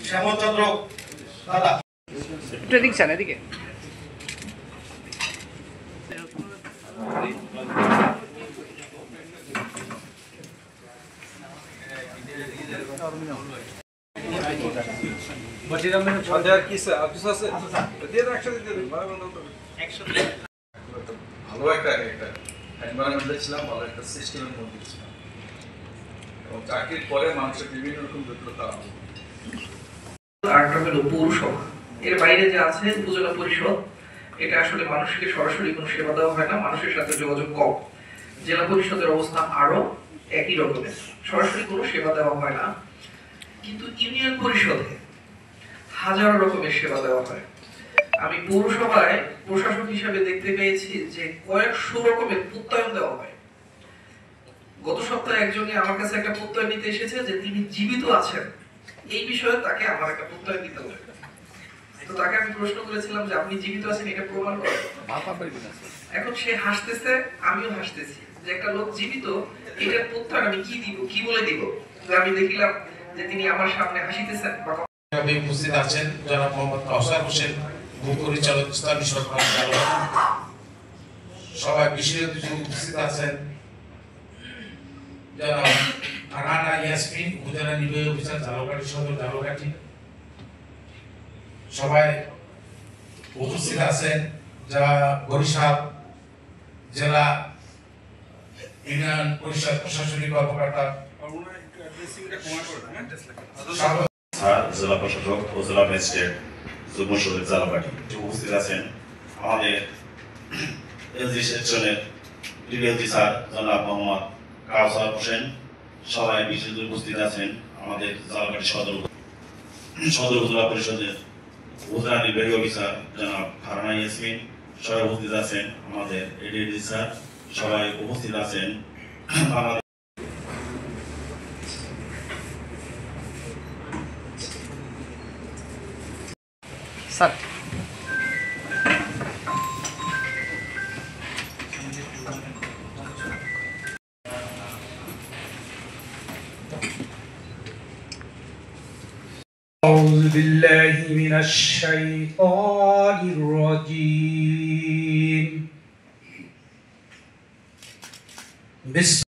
শ্যামলচন্দ্র দাদা একটু দেখছেন এদিকে ভালো একটা এনভায়রনমেন্টে ছিলাম, ভালো একটা সিস্টেমের মধ্যে ছিলাম এবং চাকরির পরে মানুষের বিভিন্ন রকম জটিলতা। আরেকটা হলো পৌরসভা, এর বাইরে যে আছে উপজেলা পরিষদ, এটা আসলে মানুষকে সরাসরি কোনো সেবা দেওয়া হয় না, মানুষের সাথে যোগাযোগ কম। জেলা পরিষদের অবস্থা আরো একই রকমের, সরাসরি কোনো সেবা দেওয়া হয় না, কিন্তু ইউনিয়ন পরিষদে হাজারো রকমের সেবা দেওয়া হয়। আমি পৌরসভায় প্রশাসক হিসাবে দেখতে পেয়েছি যে কয়েকশো রকমের প্রত্যয়ন দেওয়া হয়। গত সপ্তাহে একজনই আমার কাছে একটা প্রত্যয় নিতে এসেছে যে তিনি জীবিত আছেন, এই বিষয়ে তাকে আমার একটা প্রত্যয় দিতে হবে। তো তাকে আমি প্রশ্ন করেছিলাম যে আপনি জীবিত আছেন এটা প্রমাণ করেন। এখন সে হাসতেছে, আমিও হাসতেছি যে একটা লোক জীবিত, এটার প্রত্যয় আমি কি দিব, কি বলে দিব। আমি দেখিলাম যে তিনি আমার সামনে হাসিতেছেন। উপস্থিত আছেন জনাব মোহাম্মদ কাউসার হোসেন, পরিচালক ইসলামী সরকার, সবাই বিশেষ উপস্থিত আছেন জনাব রানা ইয়াসমিন, উপজেলা নির্বাহী অফিসার, জালকাঠি সদর, জালকাঠি। সবাই উপস্থিত আছেন যারা বরিশাল জেলা ইউনিয়ন পরিষদ প্রশাসনিক কর্মকর্তা, জেলা প্রশাসক ও জেলা ম্যাজিস্ট্রেট যুগ্ম সচিব জালকাঠি উপস্থিত আছেন। আমাদের এলজি সেকশনের ডিএলজি স্যার জনাব মোহাম্মদ কাউসার হোসেন, সবাই বিশেষ উপস্থিত আছেন। আমাদের জালকাঠি সদর উপজেলা পরিষদের উপজেলা নির্বাহী অফিসার জনাব রানা ইয়াসমিন, সবাই উপস্থিত আছেন। আমাদের এডিএলজি স্যার সবাই উপস্থিত আছেন। স্যার أعوذ بالله من الشيطان الرجيم. بسم